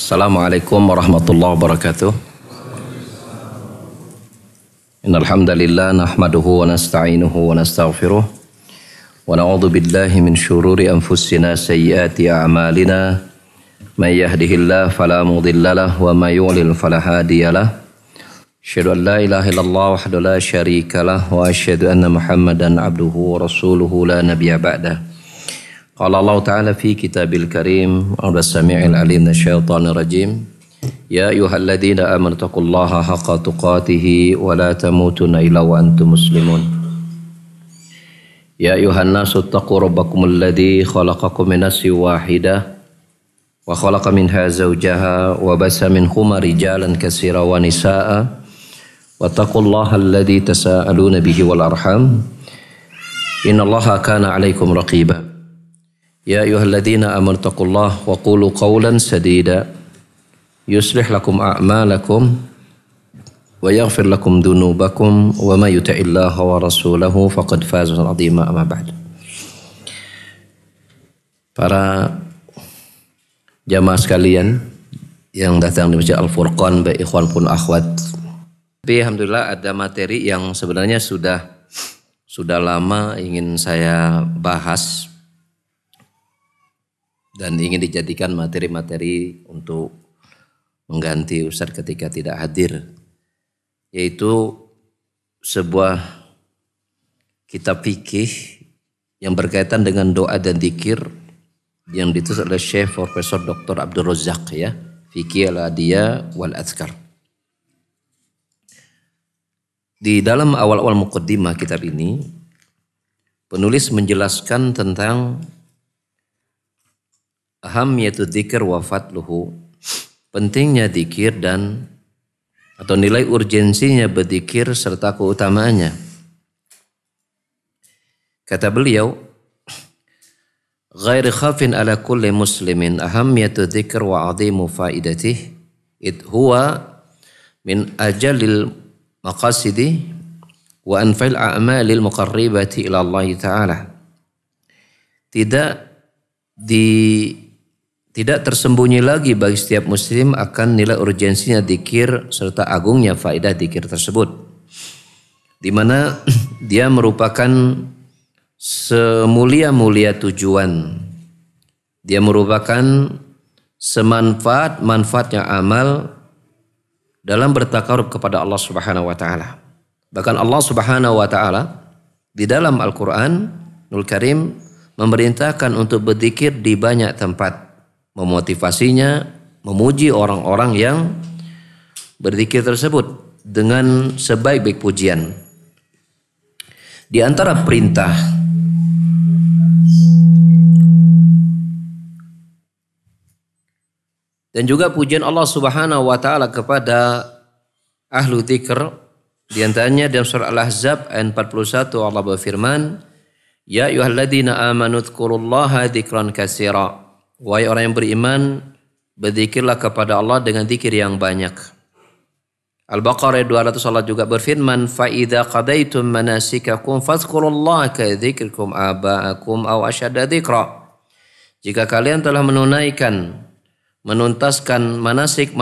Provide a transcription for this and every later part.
Assalamualaikum warahmatullahi wabarakatuh. Innal hamdalillah nahmaduhu wa nasta'inuhu wa nastaghfiruh wa na'udzu billahi min syururi anfusina sayyiati a'malina may yahdihillahu fala mudhillalah wa may yudlil fala hadiyalah. Asyhadu an la ilaha illallah wahdahu la syarikalah wa asyhadu anna Muhammadan abduhu wa rasuluhu la nabiyya ba'dah. Qala Allah Ta'ala fi kitabil karim as-sami'il alim minasyaitonir rajim. Ya ayyuhalladzina amanu taqullaha haqqa tuqatih wa la tamutunna illa wa antum muslimun. Ya ayyuhan nasu taqu rabbakumul ladzi khalaqakum min nafsin wahidah wa khalaqa minha zawjaha wa bassa minhuma rijalan katsiran wa nisaa'a wattaqullaha alladzi tasaaluna bihi wal arham innallaha kana 'alaikum raqiba. Ya ayyuhalladzina amanu taqullaha wa qulu qawlan sadida yuslih lakum a'malakum wa yaghfir lakum dhunubakum wa may yuti'illaha wa rasulahu faqad faza fawzan 'azima amma ba'd. Para jamaah sekalian yang datang di Masjid Al-Furqan, baik ikhwan pun akhwat. Tapi alhamdulillah ada materi yang sebenarnya sudah lama ingin saya bahas dan ingin dijadikan materi-materi untuk mengganti Ustadz ketika tidak hadir, yaitu sebuah kitab fikih yang berkaitan dengan doa dan dzikir yang ditulis oleh Syekh Profesor Dr. Abdul Razzaq, ya, Fikih al-Adiyah wal Adhkar. Di dalam awal-awal muqaddimah kitab ini, penulis menjelaskan tentang ahamiyatu dzikir wa fadluhu, pentingnya dzikir dan atau nilai urgensinya berzikir serta keutamaannya. Kata beliau, ghair khafin ala kulli muslimin ahamiyatu dzikr wa 'azimu faidatih id huwa min ajalil maqasidi wa anfa'il a'malil muqarribati ila Allah Ta'ala. Tidak tersembunyi lagi bagi setiap muslim akan nilai urgensinya dzikir serta agungnya faedah dzikir tersebut, di mana dia merupakan semulia-mulia tujuan. Dia merupakan semanfaat-manfaatnya amal dalam bertakarub kepada Allah Subhanahu wa taala. Bahkan Allah Subhanahu wa taala di dalam Al-Qur'anul Karim memerintahkan untuk berzikir di banyak tempat, memotivasinya, memuji orang-orang yang berzikir tersebut dengan sebaik-baik pujian. Di antara perintah dan juga pujian Allah Subhanahu wa taala kepada ahlu dzikr, di antaranya dalam surah Al-Ahzab ayat 41 Allah berfirman, ya ayyuhalladzina amanu dzkurullaha dzikran katsira. Wahai orang yang beriman, berzikirlah kepada Allah dengan zikir yang banyak. Al-Baqarah 200 Allah juga berfirman, fa idza qadaitum manasikakum fadhkurullaha ka dzikrikum aba'akum aw asyadda dzikra. Jika kalian telah menuntaskan manasik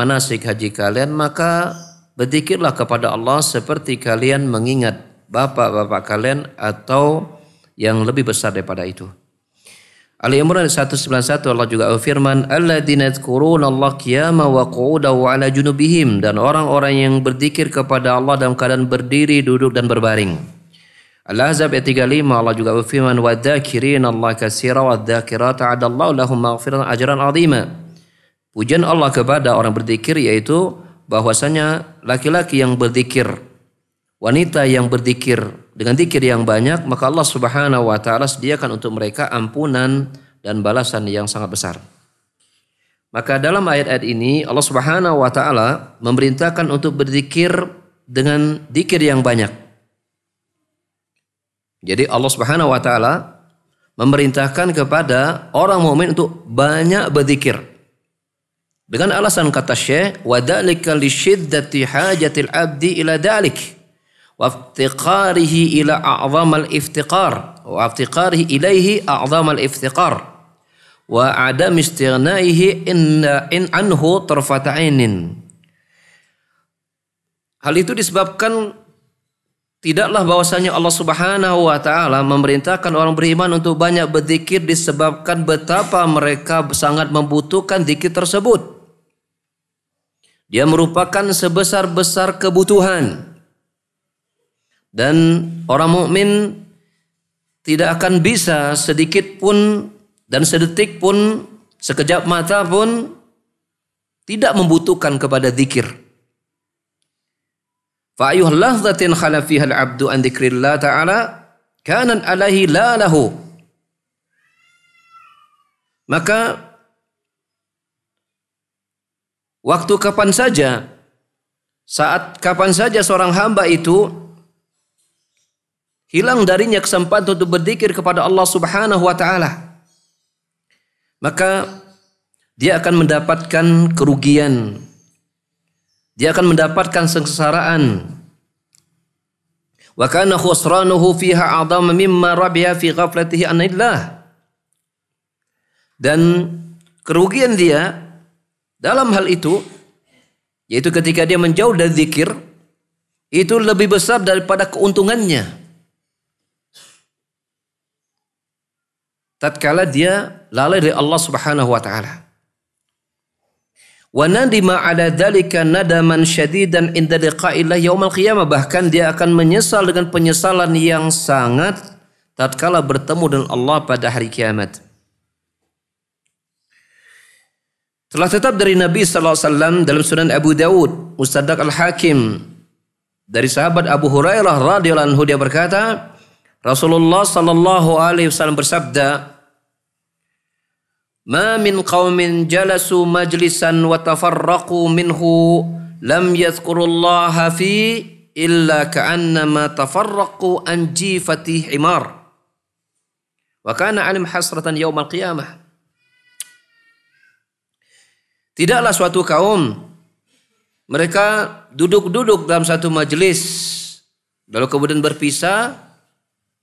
haji kalian, maka berzikirlah kepada Allah seperti kalian mengingat bapak-bapak kalian atau yang lebih besar daripada itu. Ali Imran 191 Allah juga berfirman, alladzina yadhkurunallaha qiyaman wa qu'udan wa 'ala junubihim, dan orang-orang yang berzikir kepada Allah dalam keadaan berdiri, duduk dan berbaring. Al-Ahzab ayat 35 Allah juga berfirman, wadzakirinallaha katsiran wadzakirata 'adallahu lahum maghfiratan ajran 'azima. Pujian Allah kepada orang berzikir yaitu bahwasanya laki-laki yang berzikir, wanita yang berzikir dengan zikir yang banyak, maka Allah Subhanahu wa taala sediakan untuk mereka ampunan dan balasan yang sangat besar. Maka dalam ayat-ayat ini Allah Subhanahu wa taala memerintahkan untuk berzikir dengan zikir yang banyak. Jadi Allah Subhanahu wa taala memerintahkan kepada orang mukmin untuk banyak berzikir. Dengan alasan kata Syekh, wa dzalika li syiddati hajatil abdi ila dzalik wa iftiqarihi ila a'zamal iftiqar wa iftiqarihi ilaihi a'zamal iftiqar wa adam istighnaihi in anhu tarfata ainin. Hal itu disebabkan tidaklah bahwasanya Allah Subhanahu wa taala memerintahkan orang beriman untuk banyak berzikir disebabkan betapa mereka sangat membutuhkan zikir tersebut. Dia merupakan sebesar-besar kebutuhan. Dan orang mukmin tidak akan bisa sedikit pun dan sedetik pun, sekejap mata pun tidak membutuhkan kepada zikir. Fa ayyuhal lahzatin khala fiha al-'abdu an dzikrillah ta'ala kanan alaihi la lahu. Maka waktu kapan saja, saat kapan saja seorang hamba itu hilang darinya kesempatan untuk berzikir kepada Allah Subhanahu wa taala, maka dia akan mendapatkan kerugian. Dia akan mendapatkan kesengsaraan. Wa kana khusranuhu fiha a'dhama mimma rabiha fi ghaflatihi anillah. Dan kerugian dia dalam hal itu, yaitu ketika dia menjauh dari zikir, itu lebih besar daripada keuntungannya tatkala dia lalai dari Allah Subhanahu wa taala. Wa nadima ala dzalika nadaman syadidan inda liqa'illah yaumil qiyamah, bahkan dia akan menyesal dengan penyesalan yang sangat tatkala bertemu dengan Allah pada hari kiamat. Telah tetap dari Nabi sallallahu alaihi wasallam dalam Sunan Abu Dawud, Mustadrak Al-Hakim, dari sahabat Abu Hurairah radhiyallahu anhu, dia berkata, Rasulullah sallallahu alaihi wasallam bersabda, "Ma min qaumin jalasu majlisan wa tafarraqu minhu lam yadhkurullaha fi illa ka'annama tafarraqu an jifati himar wa kana alim hasratan yaumal qiyamah." Tidaklah suatu kaum mereka duduk-duduk dalam satu majelis lalu kemudian berpisah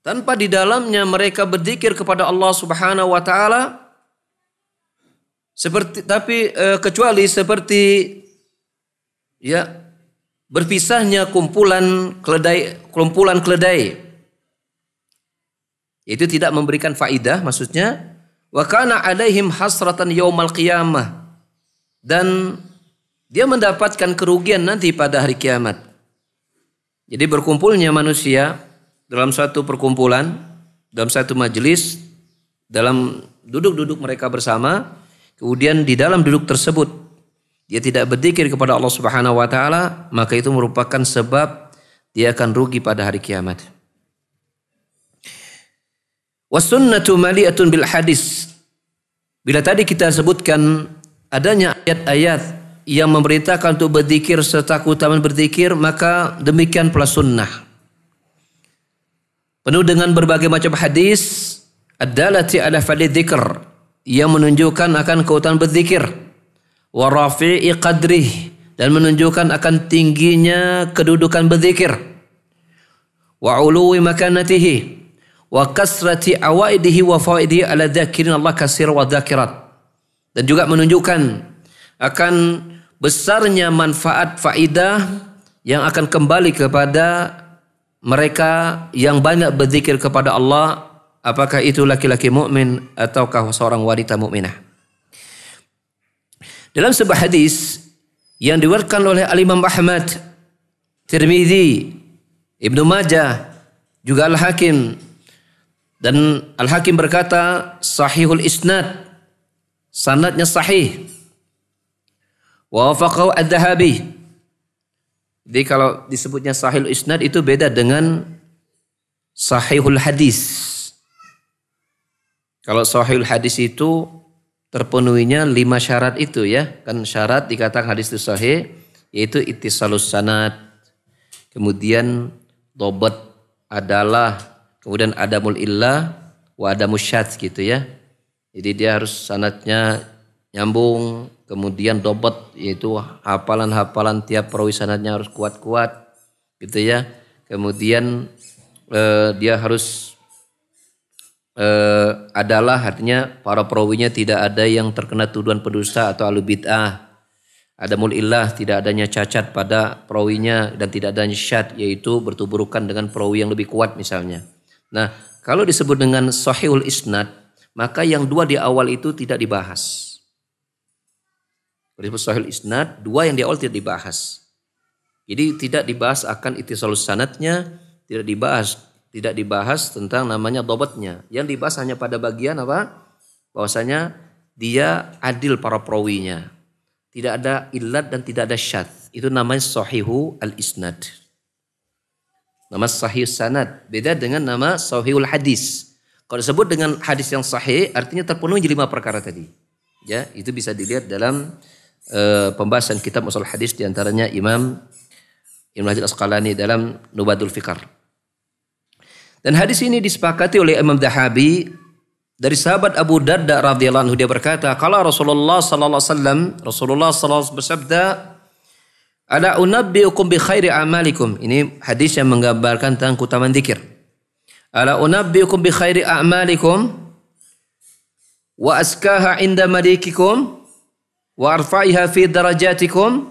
tanpa di dalamnya mereka berzikir kepada Allah Subhanahu wa taala, kecuali seperti ya berpisahnya kumpulan keledai. Itu tidak memberikan faidah, maksudnya wa kana alaihim hasratan yaumal qiyamah, dan dia mendapatkan kerugian nanti pada hari kiamat. Jadi berkumpulnya manusia dalam satu perkumpulan, dalam satu majelis, dalam duduk-duduk mereka bersama, kemudian di dalam duduk tersebut dia tidak berzikir kepada Allah Subhanahu wa taala, maka itu merupakan sebab dia akan rugi pada hari kiamat. Was sunnatu mali'atun bil hadis. Bila tadi kita sebutkan adanya ayat-ayat yang memerintahkan untuk berzikir serta keutamaan berzikir, maka demikian pula sunnah. Penuh dengan berbagai macam hadis ad-dalati ala fadli dzikr, yang menunjukkan akan keutamaan berzikir, wa rafi'i qadrih, dan menunjukkan akan tingginya kedudukan berzikir, wa uluwi makanatihi, wa kasrati awaidihi wa fawaidihi ala dzakirin Allah katsir wa dzakirat, dan juga menunjukkan akan besarnya manfaat faidah yang akan kembali kepada mereka yang banyak berzikir kepada Allah, apakah itu laki-laki mukmin ataukah seorang wanita mukminah. Dalam sebuah hadis yang diriwayatkan oleh Al-Imam Ahmad, Tirmidzi, Ibnu Majah, juga Al-Hakim, dan Al-Hakim berkata sahihul isnad, sanadnya sahih. Wa wafaqahu ad-Dhahabi. Jadi kalau disebutnya sahihul isnad itu beda dengan sahihul hadis. Kalau sahihul hadis itu terpenuhinya 5 syarat itu ya. Kan syarat dikatakan hadis itu sahih, yaitu ittisalus sanad, kemudian dhabat adalah, kemudian adamul illah wa adamus syadz gitu ya. Jadi dia harus sanadnya nyambung, kemudian dhabat yaitu hafalan-hafalan tiap perawi sanadnya harus kuat-kuat gitu ya. Kemudian dia harus adalah artinya para perawinya tidak ada yang terkena tuduhan pendusta atau ahlu bid'ah. Adamul illah, tidak adanya cacat pada perawinya dan tidak adanya syad, yaitu bertuburukan dengan perawi yang lebih kuat misalnya. Nah, kalau disebut dengan sahihul isnad, maka yang dua di awal itu tidak dibahas. Kalau disebut sahihul isnad, dua yang di awal tidak dibahas. Jadi tidak dibahas akan ittisalus sanadnya, tidak dibahas tentang namanya dhabatnya. Yang dibahas hanya pada bagian apa? Bahwasanya dia adil para perawinya. Tidak ada illat dan tidak ada syadz. Itu namanya sahihu al-isnad. Nama sahih sanad. Beda dengan nama sahihul hadis. Kalau disebut dengan hadis yang sahih, artinya terpenuhi 5 perkara tadi. Ya, itu bisa dilihat dalam pembahasan kitab ushul hadis, diantaranya Imam Ibnu Hajar Asqalani dalam Nubatul Fikar. Dan hadis ini disepakati oleh Imam Dahabi dari sahabat Abu Darda radhiyallahu anhu, dia berkata, kalau Rasulullah sallallahu alaihi wasallam bersabda, "Ala unabbiukum bi khairi a'malikum." Ini hadis yang menggambarkan tentang keutamaan zikir. "Ala unabbiukum bi khairi a'malikum wa askaha 'inda malikikum wa arfa'iha fi darajatikum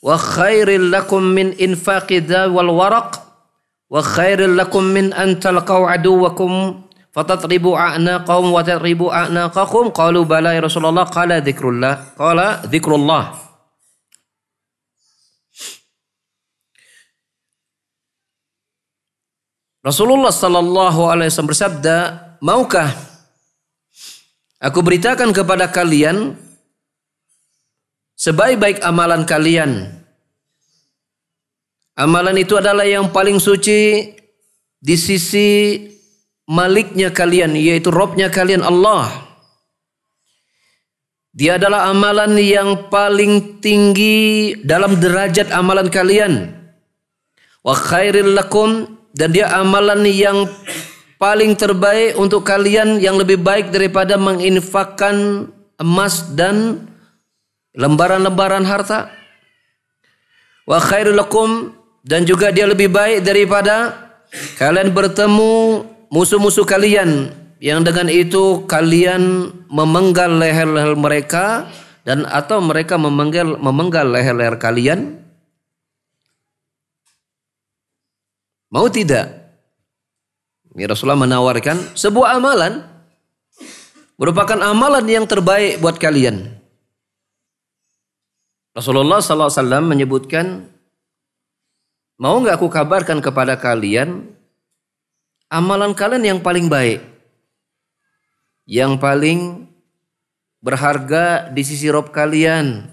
wa khairil lakum min infaqi wal waraq wa khairil lakum min an talqaw aduwakum fatatribu a'naqahum wa tatribu a'naqakum." Qalu bala ya Rasulullah. Qala dzikrullah. Rasulullah sallallahu alaihi wasallam bersabda, "Maukah aku beritakan kepada kalian sebaik-baik amalan kalian? Amalan itu adalah yang paling suci di sisi Maliknya kalian, yaitu Robnya kalian Allah. Dia adalah amalan yang paling tinggi dalam derajat amalan kalian. Wa khairil lakum, dan dia amalan yang paling terbaik untuk kalian, yang lebih baik daripada menginfakkan emas dan lembaran-lembaran harta. Wa khairil lakum, dan juga dia lebih baik daripada kalian bertemu musuh-musuh kalian, yang dengan itu kalian memenggal leher-leher mereka, dan atau mereka memenggal leher-leher kalian. Mau tidak? Ini Rasulullah menawarkan sebuah amalan, merupakan amalan yang terbaik buat kalian. Rasulullah SAW menyebutkan, mau nggak aku kabarkan kepada kalian amalan kalian yang paling baik, yang paling berharga di sisi Rabb kalian,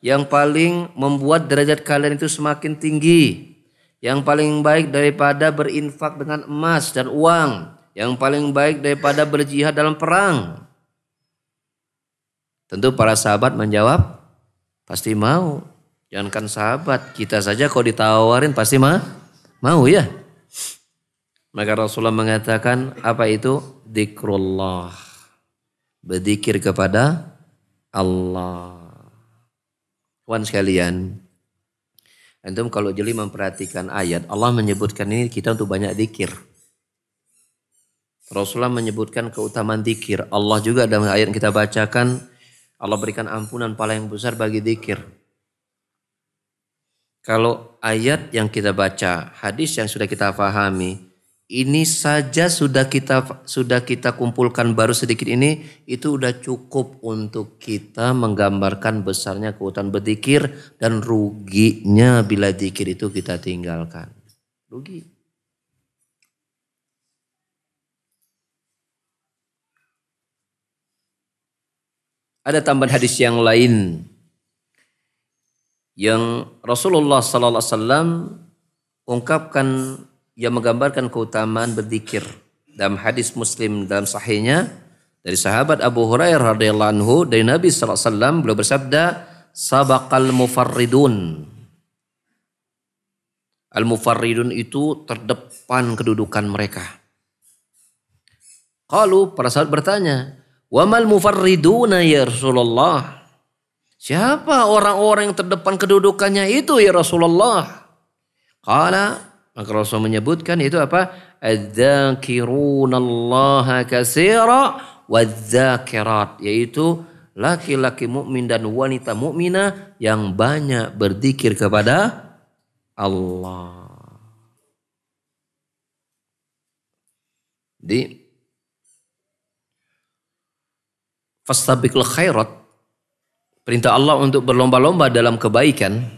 yang paling membuat derajat kalian itu semakin tinggi, yang paling baik daripada berinfak dengan emas dan uang, yang paling baik daripada berjihad dalam perang. Tentu para sahabat menjawab, pasti mau. Jangankan sahabat, kita saja kalau ditawarin pasti mau ya. Maka Rasulullah mengatakan, apa itu? Dzikrullah. Berzikir kepada Allah. Kawan sekalian, antum kalau jeli memperhatikan ayat, Allah menyebutkan ini kita untuk banyak zikir. Rasulullah menyebutkan keutamaan zikir. Allah juga dalam ayat yang kita bacakan, Allah berikan ampunan pahala yang besar bagi zikir. Kalau ayat yang kita baca, hadis yang sudah kita pahami, ini saja sudah kita kumpulkan baru sedikit ini, itu udah cukup untuk kita menggambarkan besarnya keutamaan berzikir dan ruginya bila zikir itu kita tinggalkan. Rugi. Ada tambahan hadis yang lain yang Rasulullah sallallahu alaihi wasallam ungkapkan yang menggambarkan keutamaan berzikir. Dalam hadis Muslim dalam sahihnya dari sahabat Abu Hurairah radhiyallahu anhu, dari Nabi sallallahu alaihi wasallam beliau bersabda, sabaqal mufarridun. Al-mufarridun itu terdepan kedudukan mereka. Qalu, para sahabat bertanya, wa mal mufarriduna ya Rasulullah? Siapa orang-orang yang terdepan kedudukannya itu ya Rasulullah? Qala, Maka Rasul menyebutkan itu apa? Adz-dzakirunallaha katsira wadz-dzakirat, yaitu laki-laki mukmin dan wanita mukminah yang banyak berzikir kepada Allah. Di fastabiqul khairat, perintah Allah untuk berlomba-lomba dalam kebaikan.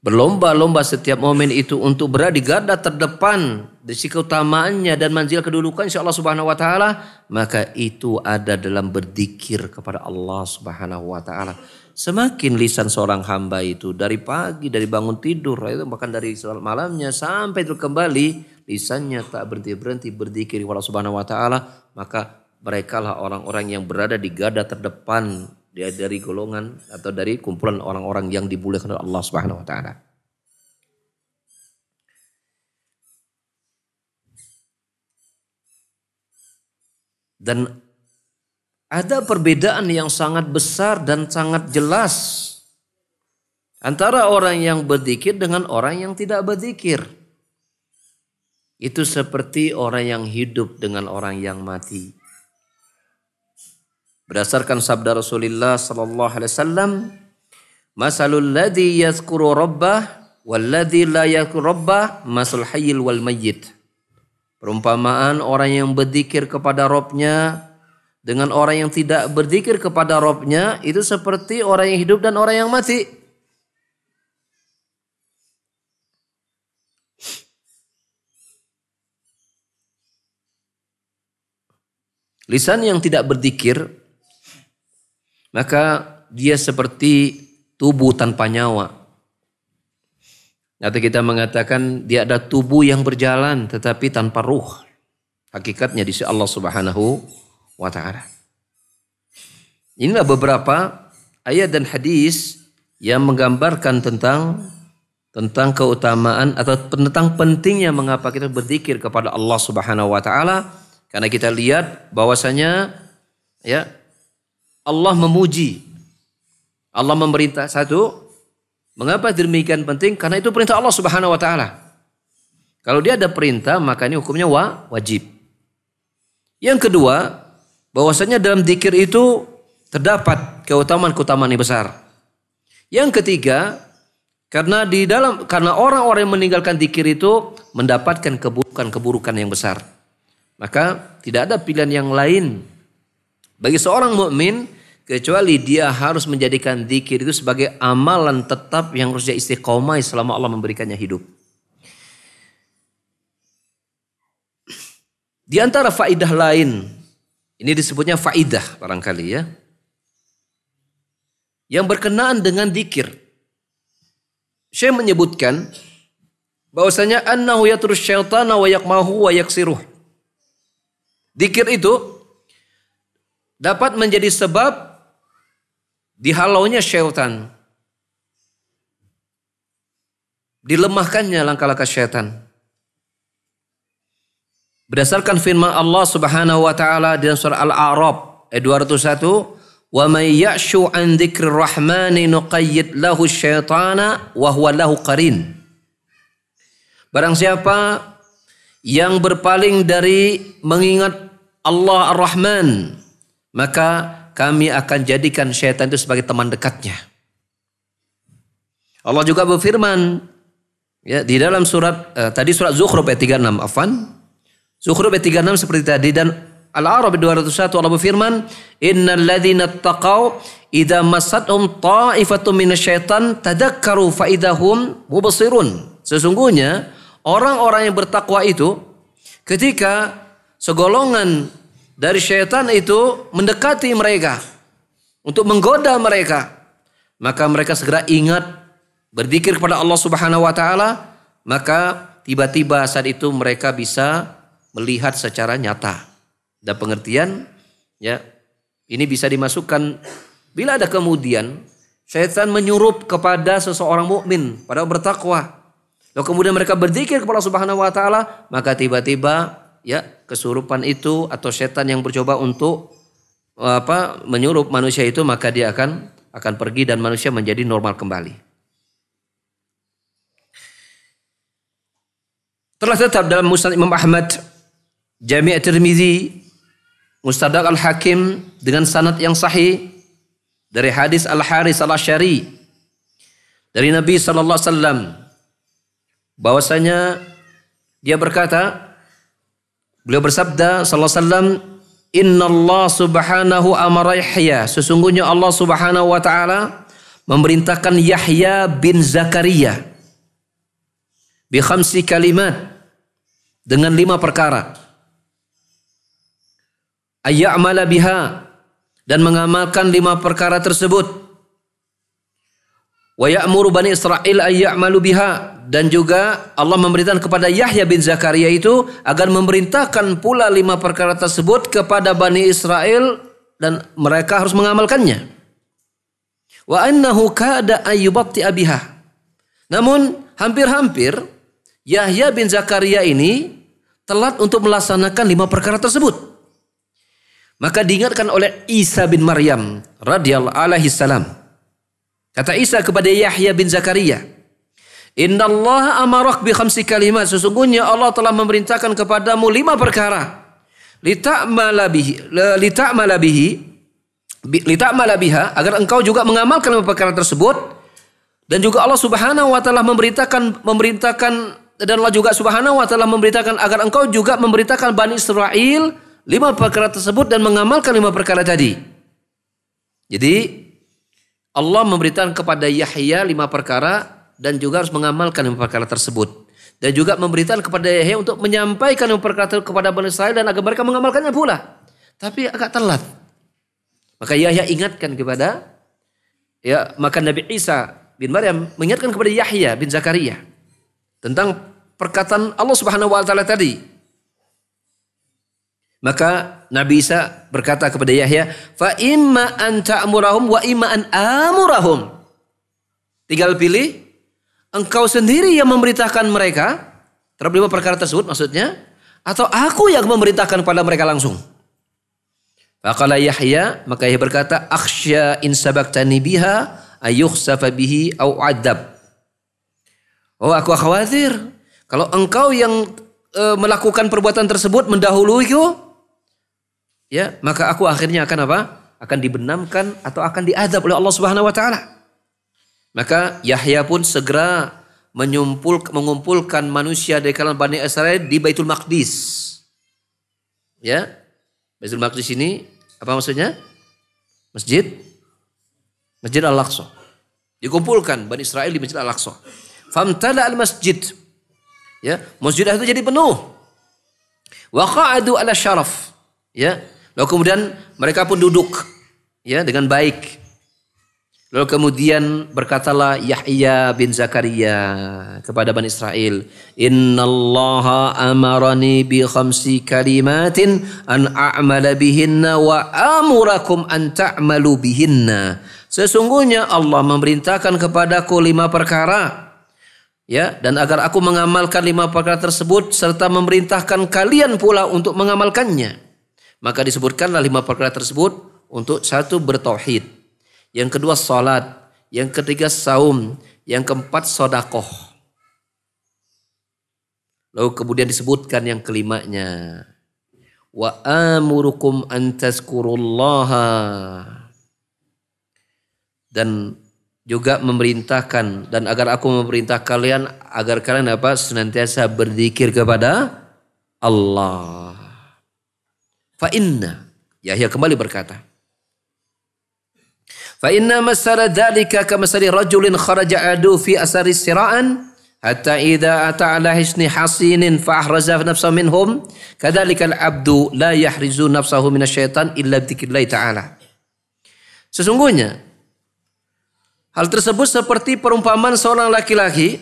Berlomba-lomba setiap momen itu untuk berada di garda terdepan di sisi keutamaannya dan manzil kedudukan insya Allah Subhanahu wa taala, maka itu ada dalam berzikir kepada Allah Subhanahu wa taala. Semakin lisan seorang hamba itu dari pagi, dari bangun tidur, itu bahkan dari salat malamnya sampai tidur kembali, lisannya tak berhenti-berhenti berzikir kepada Allah Subhanahu wa taala, maka merekalah orang-orang yang berada di garda terdepan dari golongan atau dari kumpulan orang-orang yang dimuliakan oleh Allah Subhanahu wa taala. Dan ada perbedaan yang sangat besar dan sangat jelas antara orang yang berzikir dengan orang yang tidak berzikir. Itu seperti orang yang hidup dengan orang yang mati. Berdasarkan sabda Rasulullah sallallahu alaihi wasallam, "Masalul ladzi yazkuru rabbah wal ladzi la yazkuru rabbah masul hayyil wal mayyit." Perumpamaan orang yang berzikir kepada Rabbnya dengan orang yang tidak berzikir kepada Rabbnya itu seperti orang yang hidup dan orang yang mati. Lisan yang tidak berzikir maka dia seperti tubuh tanpa nyawa. Nanti kita mengatakan dia ada tubuh yang berjalan tetapi tanpa ruh. Hakikatnya di sisi Allah Subhanahu wa taala. Inilah beberapa ayat dan hadis yang menggambarkan tentang keutamaan atau tentang pentingnya mengapa kita berzikir kepada Allah Subhanahu wa taala, karena kita lihat bahwasanya ya Allah memuji, Allah memerintah. Satu, mengapa demikian penting? Karena itu perintah Allah Subhanahu wa taala. Kalau dia ada perintah, maka ini hukumnya wajib. Yang kedua, bahwasanya dalam zikir itu terdapat keutamaan-keutamaan yang besar. Yang ketiga, karena orang-orang yang meninggalkan zikir itu mendapatkan keburukan-keburukan yang besar. Maka tidak ada pilihan yang lain bagi seorang mukmin kecuali dia harus menjadikan zikir itu sebagai amalan tetap yang harus dia istiqomah selama Allah memberikannya hidup. Di antara faidah lain, ini disebutnya faidah barangkali ya, yang berkenaan dengan zikir. Syekh menyebutkan bahwasanya annahu yatrus syaitana wa yakmahu wa yaksiruh. Zikir itu dapat menjadi sebab dihalaunya syaitan, dilemahkannya langkah-langkah syaitan. Berdasarkan firman Allah Subhanahu wa taala dalam surah Al-A'raf ayat 201, "Wa may ya'shu 'an dzikrir rahmani nuqayyid lahu syaitana wa huwa lahu qarin." Barang siapa yang berpaling dari mengingat Allah Ar-Rahman, maka kami akan jadikan syaitan itu sebagai teman dekatnya. Allah juga berfirman ya di dalam surat tadi surat Zukhruf ayat 36, afwan. Zukhruf ayat 36 seperti tadi, dan Al-A'raf 201 Allah berfirman, "Innal ladzina taqaw idza massathum ta'ifatun minasyaitan tadzakkaru fa idahum mubsirun." Sesungguhnya orang-orang yang bertakwa itu ketika segolongan dari syaitan itu mendekati mereka untuk menggoda mereka, maka mereka segera ingat berzikir kepada Allah Subhanahu wa taala, maka tiba-tiba saat itu mereka bisa melihat secara nyata. Dan pengertian ya ini bisa dimasukkan bila ada kemudian syaitan menyurup kepada seseorang mukmin pada bertakwa, lalu kemudian mereka berzikir kepada Allah Subhanahu wa taala, maka tiba-tiba ya kesurupan itu atau setan yang bercoba untuk menyurup manusia itu, maka dia akan pergi dan manusia menjadi normal kembali. Telah tetap dalam Musnad Imam Ahmad, Jami' At-Tirmidzi, Mustadrak Al-Hakim dengan sanad yang sahih dari hadis Al-Haris Al-Asy'ari dari Nabi sallallahu alaihi wasallam bahwasanya dia berkata, beliau bersabda sallallahu alaihi wasallam, "Innallah subhanahu amara Yahya." Sesungguhnya Allah Subhanahu wa taala memerintahkan Yahya bin Zakaria bi khamsi kalimat, dengan 5 perkara. Ayya'mala biha, dan mengamalkan 5 perkara tersebut. Wa ya'muru bani Israil ayya'malu biha, dan juga Allah memerintahkan kepada Yahya bin Zakaria itu agar memerintahkan pula 5 perkara tersebut kepada Bani Israel dan mereka harus mengamalkannya. Wa annahu kada ayyubatti biha. Namun hampir-hampir Yahya bin Zakaria ini telat untuk melaksanakan 5 perkara tersebut. Maka diingatkan oleh Isa bin Maryam radhiyallahu alaihi salam. Kata Isa kepada Yahya bin Zakaria, "Innallaha amarak bi khamsi kalimat." Sesungguhnya Allah telah memerintahkan kepadamu 5 perkara. Lita'mala biha, agar engkau juga mengamalkan 5 perkara tersebut. Dan juga Allah Subhanahu wa taala memerintahkan dan Allah juga Subhanahu wa taala memberitakan agar engkau juga memberitakan Bani Israel 5 perkara tersebut dan mengamalkan 5 perkara tadi. Jadi Allah memberitakan kepada Yahya 5 perkara dan juga harus mengamalkan 5 perkara tersebut. Dan juga memberitakan kepada Yahya untuk menyampaikan 5 perkara kepada Bani Israel dan agar mereka mengamalkannya pula. Tapi agak telat. Maka Yahya ingatkan kepada maka Nabi Isa bin Maryam mengingatkan kepada Yahya bin Zakaria tentang perkataan Allah Subhanahu wa taala tadi. Maka Nabi Isa berkata kepada Yahya, "Fa imma an ta'murahum wa imma an amurahum." Tinggal pilih, engkau sendiri yang memberitakan mereka terhadap 5 perkara tersebut maksudnya, atau aku yang memerintahkan kepada mereka langsung. Faqala Yahya, maka Yahya berkata, "Akhsya in sabaktani biha ayukhsafa bihi au adab." Oh, aku khawatir kalau engkau yang melakukan perbuatan tersebut mendahuluiku, maka aku akhirnya akan apa? Akan dibenamkan atau akan diadab oleh Allah Subhanahu wa taala. Maka Yahya pun segera mengumpulkan manusia dari kalangan Bani Israel di Baitul Maqdis. Baitul Maqdis ini apa maksudnya? Masjid Al-Aqsa. Dikumpulkan Bani Israel di Masjid Al-Aqsa. Famtala al-masjid. Masjid itu jadi penuh. Wa qa'adu ala syaraf. Lalu kemudian mereka pun duduk dengan baik. Lalu kemudian berkatalah Yahya bin Zakaria kepada Bani Israel, "Innallaha amarani bi khamsi kalimatin an a'mala bihinna wa amurakum an ta'malu bihinna." Sesungguhnya Allah memerintahkan kepadaku 5 perkara. Dan agar aku mengamalkan 5 perkara tersebut serta memerintahkan kalian pula untuk mengamalkannya. Maka disebutkanlah 5 perkara tersebut untuk 1 bertauhid, yang kedua salat, yang ketiga saum, yang keempat sedekah. Lalu kemudian disebutkan yang kelimanya, wa amurukum an tazkurullaha, dan juga memerintahkan dan agar aku memerintah kalian agar kalian senantiasa berzikir kepada Allah. Fa inna, Yahya kembali berkata, fa inna masara dzalika kamasali rajulin kharaja adu fi asari sira'an hatta idza ata ala hisni hasinin fa ahraza nafsahu minhum kadzalika al-abdu la yahrizu nafsahu minasyaitan illa dzikrillah ta'ala. Sesungguhnya hal tersebut seperti perumpamaan seorang laki-laki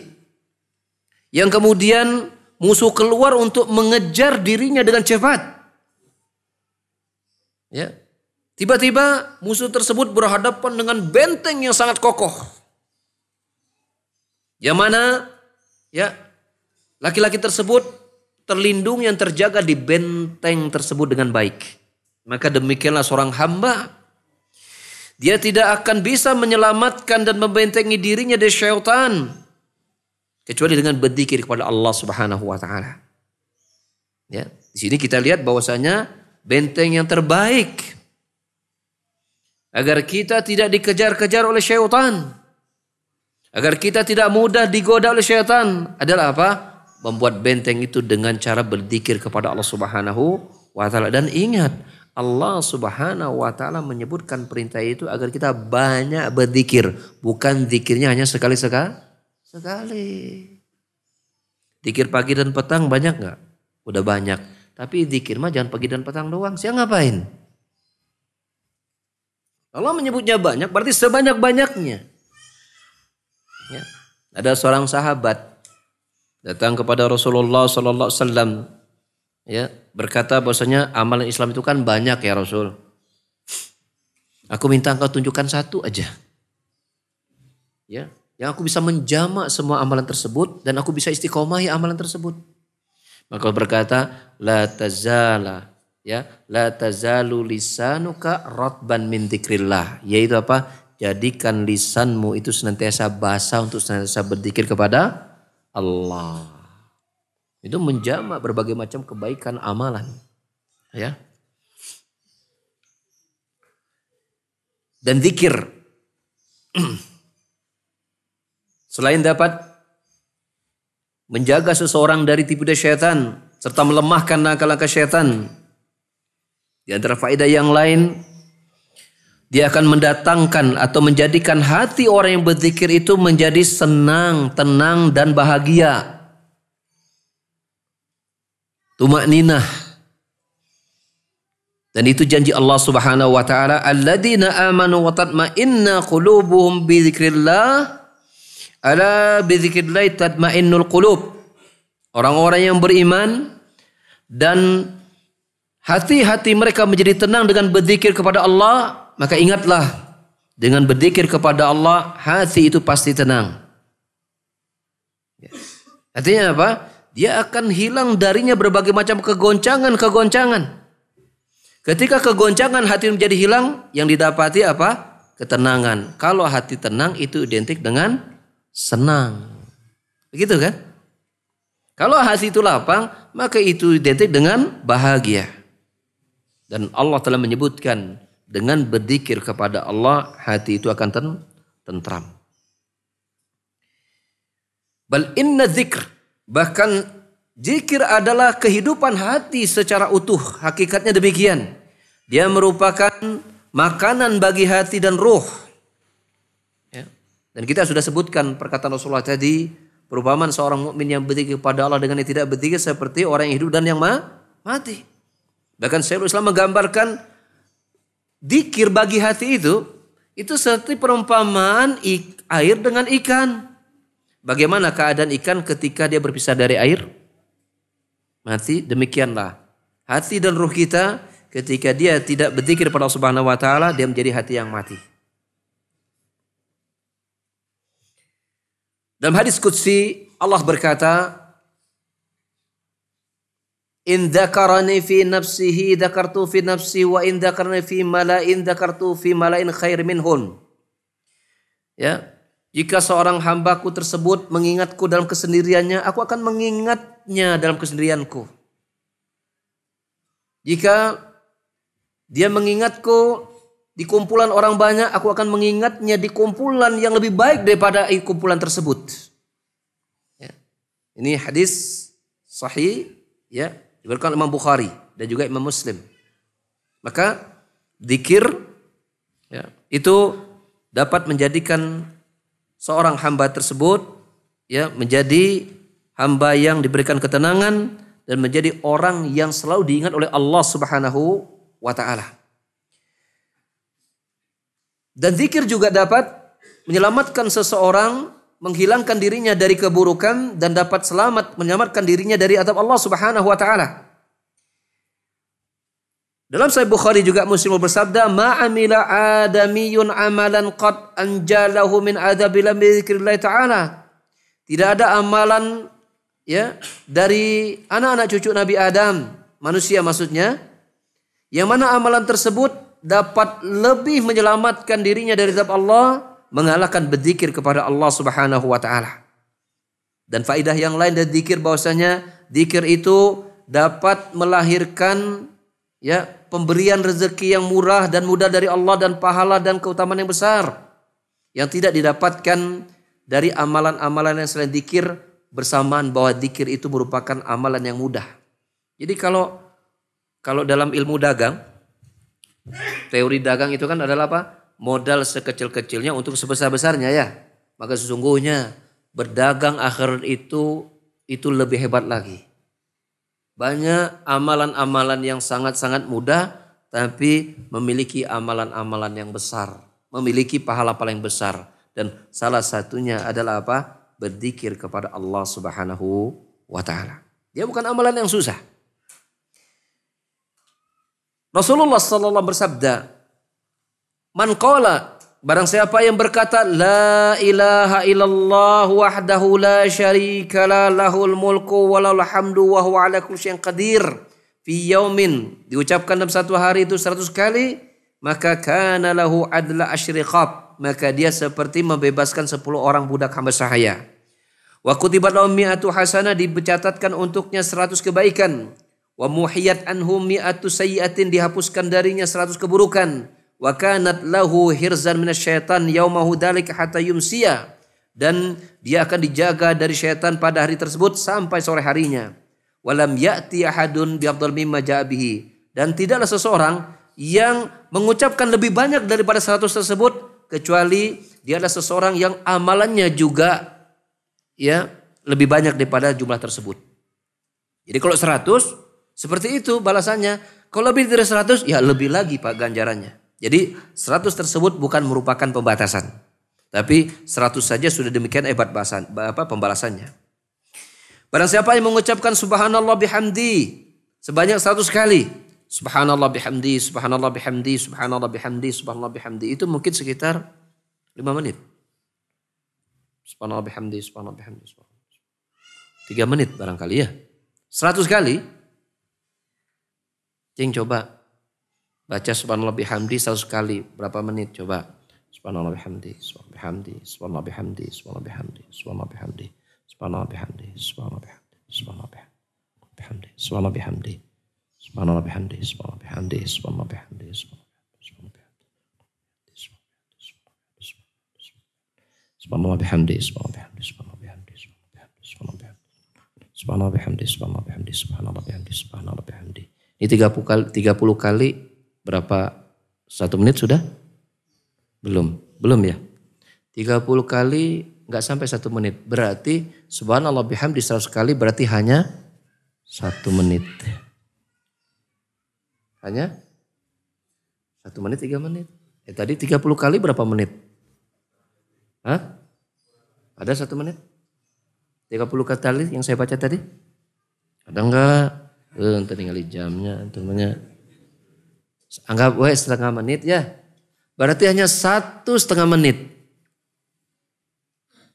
yang kemudian musuh keluar untuk mengejar dirinya dengan cepat. Tiba-tiba musuh tersebut berhadapan dengan benteng yang sangat kokoh. Yang mana laki-laki tersebut terlindung yang terjaga di benteng tersebut dengan baik. Maka demikianlah seorang hamba. Dia tidak akan bisa menyelamatkan dan membentengi dirinya dari syaitan kecuali dengan berzikir kepada Allah Subhanahu wa taala. Ya, di sini kita lihat bahwasanya benteng yang terbaik agar kita tidak dikejar-kejar oleh syaitan, agar kita tidak mudah digoda oleh syaitan adalah apa? Membuat benteng itu dengan cara berzikir kepada Allah Subhanahu wa taala. Dan ingat, Allah Subhanahu wa taala menyebutkan perintah itu agar kita banyak berzikir, bukan zikirnya hanya sekali-sekali. Zikir pagi dan petang banyak enggak? Udah banyak. Tapi zikir mah jangan pagi dan petang doang. Siang ngapain? Allah menyebutnya banyak, berarti sebanyak-banyaknya. Ya. Ada seorang sahabat datang kepada Rasulullah sallallahu alaihi wasallam, ya, berkata bahwasanya amalan Islam itu kan banyak ya Rasul. Aku minta engkau tunjukkan satu aja. Ya, yang aku bisa menjamak semua amalan tersebut dan aku bisa istiqomahi amalan tersebut. Maka berkata, la tazalu lisanuka ratban min dzikrillah. Yaitu apa? Jadikan lisanmu itu senantiasa basah untuk senantiasa berzikir kepada Allah. Itu menjamak berbagai macam kebaikan amalan. Ya. Dan zikir selain dapat menjaga seseorang dari tipu daya syaitan serta melemahkan langkah-langkah syaitan, di antara faedah yang lain, dia akan mendatangkan atau menjadikan hati orang yang berzikir itu menjadi senang, tenang dan bahagia. Tumakninah. Dan itu janji Allah Subhanahu wa taala, alladzina amanu wa tatma'inna qulubuhum bi dzikrillah. Ala bi dzikrillah tatma'innul qulub. Orang-orang yang beriman dan hati-hati mereka menjadi tenang dengan berzikir kepada Allah, maka ingatlah, dengan berzikir kepada Allah hati itu pasti tenang. Artinya apa? Dia akan hilang darinya berbagai macam kegoncangan-kegoncangan. Ketika kegoncangan hati menjadi hilang, yang didapati apa? Ketenangan. Kalau hati tenang itu identik dengan senang. Begitu kan? Kalau hati itu lapang, maka itu identik dengan bahagia. Dan Allah telah menyebutkan, dengan berzikir kepada Allah, hati itu akan tentram. Bal inna dzikr, bahkan zikir adalah kehidupan hati secara utuh. Hakikatnya demikian. Dia merupakan makanan bagi hati dan ruh. Ya. Dan kita sudah sebutkan perkataan Rasulullah tadi, perumpamaan seorang mukmin yang berzikir kepada Allah dengan yang tidak berzikir seperti orang yang hidup dan yang mati. Bahkan Syekhul Islam menggambarkan zikir bagi hati itu seperti perumpamaan air dengan ikan. Bagaimana keadaan ikan ketika dia berpisah dari air? Mati. Demikianlah hati dan ruh kita ketika dia tidak berzikir kepada Allah Subhanahu wa taala, dia menjadi hati yang mati. Dalam hadis qudsi Allah berkata, in dzakarani fi nafsihi dzakartu fi nafsi wa in dzakarani fi mala'in dzakartu fi mala'in khair minhun. Ya, jika seorang hambaku tersebut mengingatku dalam kesendiriannya, aku akan mengingatnya dalam kesendirianku. Jika dia mengingatku di kumpulan orang banyak, aku akan mengingatnya di kumpulan yang lebih baik daripada kumpulan tersebut. Ya. Ini hadis sahih, ya, diriwayatkan Imam Bukhari dan juga Imam Muslim. Maka zikir, ya, itu dapat menjadikan seorang hamba tersebut, ya, menjadi hamba yang diberikan ketenangan dan menjadi orang yang selalu diingat oleh Allah Subhanahu wa taala. Dan zikir juga dapat menyelamatkan seseorang, menghilangkan dirinya dari keburukan dan dapat menyelamatkan dirinya dari azab Allah Subhanahu wa taala. Dalam Sahih Bukhari juga Muslim bersabda, "Ma'amila adamiyun amalan qad anjalahu min adzabil dzikrillah ta'ala." Tidak ada amalan, ya, dari anak-anak cucu Nabi Adam, manusia maksudnya, yang mana amalan tersebut dapat lebih menyelamatkan dirinya dari azab Allah, mengalahkan berzikir kepada Allah Subhanahu wa taala. Dan faidah yang lain dari zikir bahwasanya zikir itu dapat melahirkan ya pemberian rezeki yang murah dan mudah dari Allah dan pahala dan keutamaan yang besar yang tidak didapatkan dari amalan-amalan yang selain zikir, bersamaan bahwa zikir itu merupakan amalan yang mudah. Jadi kalau dalam ilmu dagang, teori dagang itu kan adalah apa? Modal sekecil-kecilnya untuk sebesar-besarnya ya. Maka sesungguhnya berdagang akhirat itu lebih hebat lagi. Banyak amalan-amalan yang sangat-sangat mudah tapi memiliki amalan-amalan yang besar, memiliki pahala-pahala yang besar, dan salah satunya adalah apa? Berzikir kepada Allah Subhanahu wa taala. Dia bukan amalan yang susah. Rasulullah sallallahu bersabda, "Man qala," barang siapa yang berkata la ilaha illallah wahdahu la syarika la lahul mulku walahul hamdu wa huwa ala kulli syai'in qadir fi yaumin, diucapkan dalam satu hari itu 100 kali, maka kana lahu adla asyriqab, maka dia seperti membebaskan 10 orang budak hamba sahaya. Wa kutibat lahu mi'atu hasanah, dicatatkan untuknya 100 kebaikan. Wa muhiyat anhu mi'atu sayyi'atin, dihapuskan darinya 100 keburukan. Wa kanat lahu hirzan minasyaitan yaumahu dzalika hatta yumsiya, dan dia akan dijaga dari syaitan pada hari tersebut sampai sore harinya. Walam ya'ti ahadun bi afdal mimma ja'a bihi, dan tidaklah seseorang yang mengucapkan lebih banyak daripada 100 tersebut kecuali dia adalah seseorang yang amalannya juga ya lebih banyak daripada jumlah tersebut. Jadi kalau 100 seperti itu balasannya. Kalau lebih dari 100 ya lebih lagi Pak ganjarannya. Jadi 100 tersebut bukan merupakan pembatasan. Tapi 100 saja sudah demikian hebat pembalasannya. Barang siapa yang mengucapkan subhanallah bihamdi sebanyak 100 kali. Subhanallah bihamdi, subhanallah bihamdi, subhanallah bihamdi, subhanallah bihamdi. Itu mungkin sekitar 5 menit. Subhanallah bihamdi, subhanallah bihamdi, subhanallah. 3 menit barangkali ya. 100 kali. Cing coba baca subhanallah bihamdi 100 kali. Berapa menit coba? Subhanallah bihamdi, subhanallah bihamdi, subhanallah bihamdi, subhanallah bihamdi, subhanallah bihamdi, subhanallah bihamdi, subhanallah bihamdi, subhanallah bihamdi, subhanallah bihamdi. Subhanallah bihamdi, subhanallah bihamdi, subhanallah bihamdi, subhanallah bihamdi, subhanallah bihamdi, subhanallah bihamdi, subhanallah bihamdi, subhanallah bihamdi, subhanallah bihamdi, subhanallah bihamdi. Ini 30 kali berapa? 1 menit sudah? Belum ya. 30 kali enggak sampai 1 menit. Berarti subhanallah bihamdi 100 kali berarti hanya 1 menit. Hanya 1 menit 3 menit. Tadi 30 kali berapa menit? Hah? Ada 1 menit? 30 kali yang saya baca tadi? Ada enggak? Entar tinggali jamnya. Temannya. Anggap setengah menit ya. Berarti hanya 1,5 menit.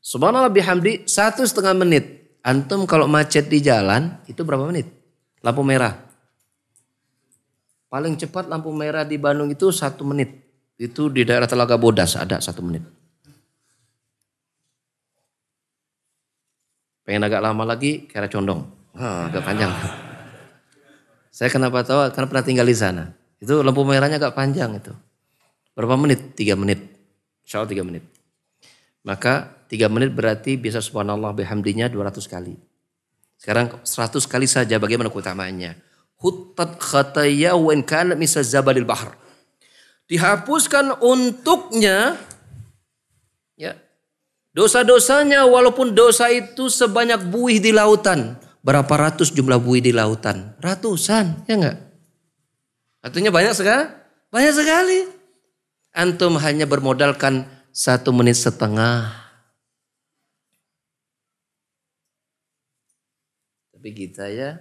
Subhanallah bihamdi 1,5 menit. Antum kalau macet di jalan itu berapa menit? Lampu merah. Paling cepat lampu merah di Bandung itu 1 menit. Itu di daerah Telaga Bodas ada 1 menit. Pengen agak lama lagi Kiara Condong. Agak panjang. Saya kenapa tahu? Karena pernah tinggal di sana. Itu lampu merahnya agak panjang itu. Berapa menit? 3 menit. Insya Allah 3 menit. Maka 3 menit berarti bisa subhanallah bihamdinya 200 kali. Sekarang 100 kali saja bagaimana keutamaannya? Huttat khataya wa in kana misal zabalil bahr. Dihapuskan untuknya ya dosa-dosanya walaupun dosa itu sebanyak buih di lautan. Berapa ratus jumlah buih di lautan? Ratusan, ya enggak? Artinya banyak sekali? Banyak sekali. Antum hanya bermodalkan 1,5 menit. Tapi kita ya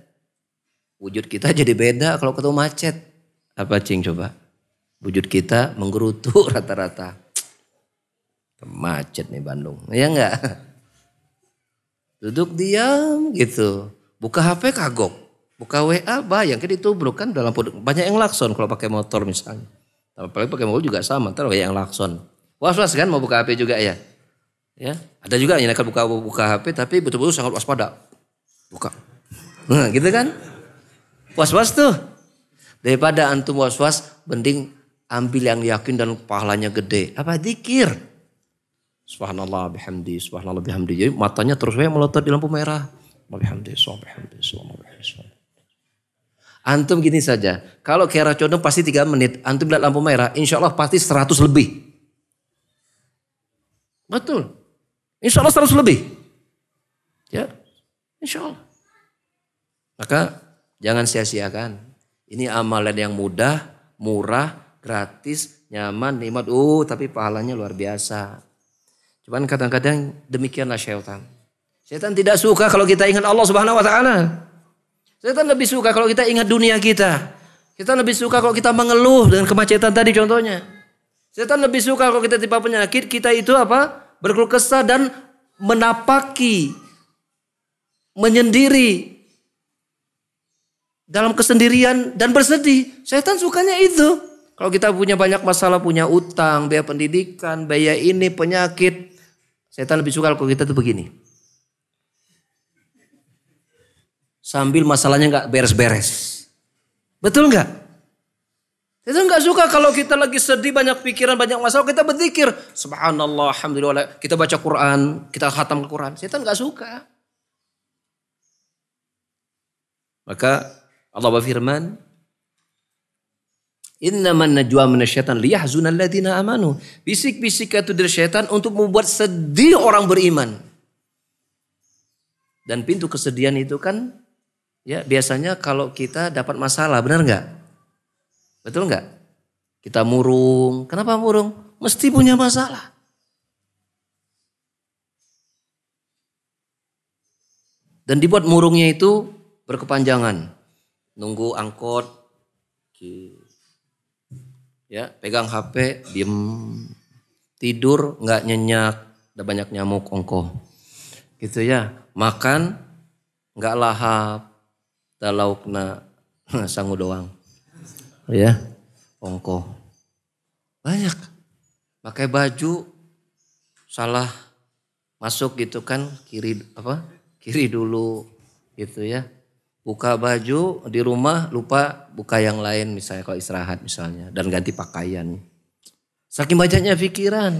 wujud kita jadi beda kalau ketemu macet. Apa Cing coba? Wujud kita menggerutu rata-rata. Macet nih Bandung. Ya enggak? Duduk diam gitu. Buka HP kagok. Buka WA bayang. Kan itu kan dalam banyak yang lakson kalau pakai motor misalnya. Apalagi pakai mobil juga sama. Ntar yang lakson. Was-was kan mau buka HP juga ya. Ya, ada juga yang akan buka HP tapi betul-betul sangat waspada. Buka. Nah, gitu kan? Was-was tuh. Daripada antum was-was, mending ambil yang yakin dan pahalanya gede. Apa? Dzikir. Subhanallah bihamdi, subhanallah bihamdi. Jadi matanya terus melotot di lampu merah. Bihamdi, subhanallah bihamdi. Antum gini saja. Kalau kira condong pasti 3 menit. Antum lihat lampu merah, insya Allah pasti 100 lebih. Betul. Insya Allah 100 lebih. Ya, insya Allah. Maka jangan sia-siakan. Ini amalan yang mudah, murah, gratis, nyaman, nikmat. Tapi pahalanya luar biasa. Cuman kadang-kadang demikianlah syaitan. Syaitan tidak suka kalau kita ingat Allah Subhanahu wa taala. Syaitan lebih suka kalau kita ingat dunia kita. Syaitan lebih suka kalau kita mengeluh dengan kemacetan tadi contohnya. Syaitan lebih suka kalau kita tiba penyakit, kita itu apa? Berkeluh kesah dan menapaki, menyendiri dalam kesendirian dan bersedih. Syaitan sukanya itu. Kalau kita punya banyak masalah, punya utang, biaya pendidikan, biaya ini, penyakit. Syaitan lebih suka kalau kita tuh begini. Sambil masalahnya gak beres-beres. Betul gak? Syaitan gak suka kalau kita lagi sedih, banyak pikiran, banyak masalah, kita berzikir. Subhanallah, alhamdulillah. Kita baca Quran, kita khatam Quran. Syaitan gak suka. Maka Allah berfirman, innaman najwa minasyaitan liyahzunal ladzina amanu. Bisik-bisik itu dari syaitan untuk membuat sedih orang beriman. Dan pintu kesedihan itu kan ya biasanya kalau kita dapat masalah, benar enggak? Betul enggak? Kita murung. Kenapa murung? Mesti punya masalah. Dan dibuat murungnya itu berkepanjangan. Nunggu angkot, ya pegang HP, diem, tidur nggak nyenyak, ada banyak nyamuk, ongkoh, gitu ya. Makan nggak lahap, dalau kena sangu doang, ya, ongkoh, banyak. Pakai baju salah masuk gitu kan, kiri dulu, gitu ya. Buka baju di rumah lupa buka yang lain misalnya kalau istirahat misalnya dan ganti pakaian. Saking banyaknya pikiran.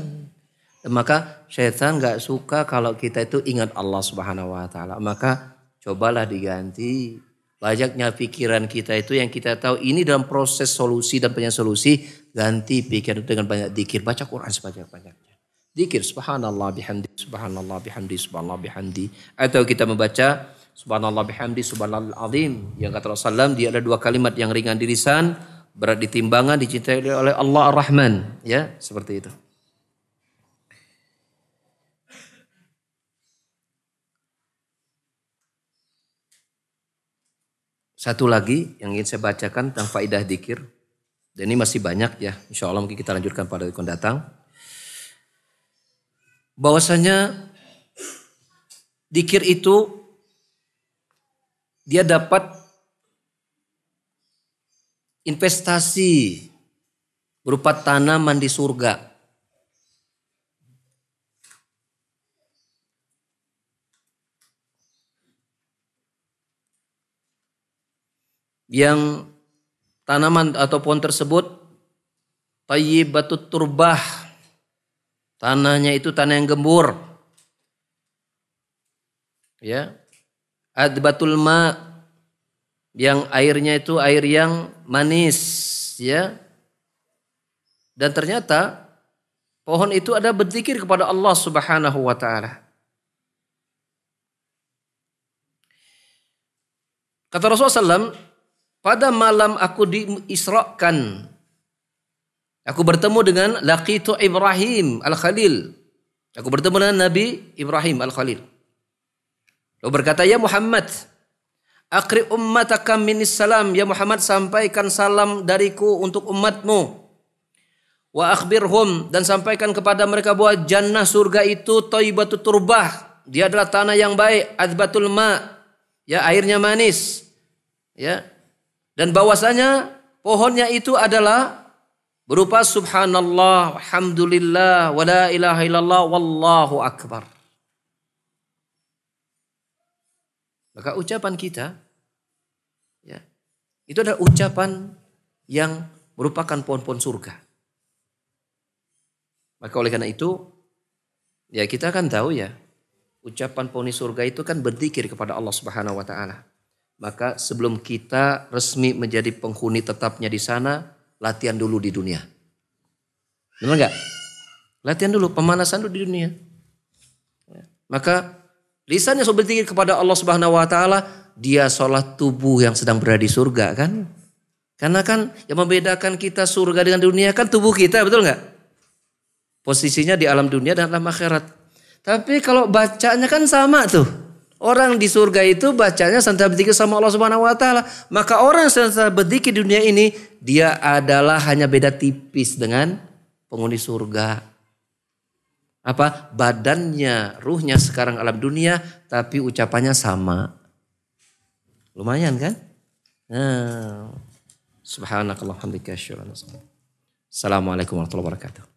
Dan maka syaitan gak suka kalau kita itu ingat Allah Subhanahu wa taala. Maka cobalah diganti. Banyaknya pikiran kita itu yang kita tahu ini dalam proses solusi dan penyelesaian solusi, ganti pikiran dengan banyak zikir, baca Quran sebanyak-banyaknya. Zikir subhanallah bihamdi, subhanallah bihamdi, subhanallah bihamdi. Atau kita membaca subhanallah bihamdi, subhanallah azim. Yang kata Rasulullah SAW, dia ada 2 kalimat yang ringan di lisan, berat di timbangan, dicintai oleh Allah Ar-Rahman. Ya, seperti itu. Satu lagi yang ingin saya bacakan tentang faidah dzikir. Dan ini masih banyak ya. Insya Allah mungkin kita lanjutkan pada waktu datang. Bahwasanya dzikir itu dia dapat investasi berupa tanaman di surga. Yang tanaman atau pohon tersebut thayyibatut turbah. Tanahnya itu tanah yang gembur. Ya. Adbatul ma, yang airnya itu air yang manis, ya. Dan ternyata pohon itu ada berzikir kepada Allah Subhanahu wa taala. Kata Rasulullah SAW, pada malam aku diisrakan, aku bertemu dengan laqitu Ibrahim al-Khalil. Aku bertemu dengan Nabi Ibrahim al-Khalil. Lalu berkata, ya Muhammad, akri ummataka minis salam. Ya Muhammad, sampaikan salam dariku untuk umatmu. Wa akhbirhum, dan sampaikan kepada mereka bahwa jannah surga itu thayyibatut turbah. Dia adalah tanah yang baik, adbatul ma, ya airnya manis. Ya. Dan bahwasanya pohonnya itu adalah berupa subhanallah, alhamdulillah, wa la ilaha illallah, wallahu akbar. Maka ucapan kita ya, itu adalah ucapan yang merupakan pohon-pohon surga. Maka oleh karena itu ya kita kan tahu ya, ucapan penghuni surga itu kan berzikir kepada Allah Subhanahu wa taala. Maka sebelum kita resmi menjadi penghuni tetapnya di sana, latihan dulu di dunia. Benar enggak? Latihan dulu, pemanasan dulu di dunia. Maka lisannya sudah berzikir kepada Allah Subhanahu wa taala, dia sholat tubuh yang sedang berada di surga kan? Karena kan yang membedakan kita surga dengan dunia kan tubuh kita, betul enggak? Posisinya di alam dunia dan alam akhirat. Tapi kalau bacanya kan sama tuh. Orang di surga itu bacanya senantiasa berzikir sama Allah Subhanahu wa taala. Maka orang yang senantiasa berzikir di dunia ini, dia adalah hanya beda tipis dengan penghuni surga. Apa? Badannya, ruhnya sekarang alam dunia, tapi ucapannya sama. Lumayan kan? Subhanakallahumma wa bihamdika asyhadu an la ilaha illa anta astaghfiruka wa atubu ilaik. Assalamualaikum warahmatullahi wabarakatuh.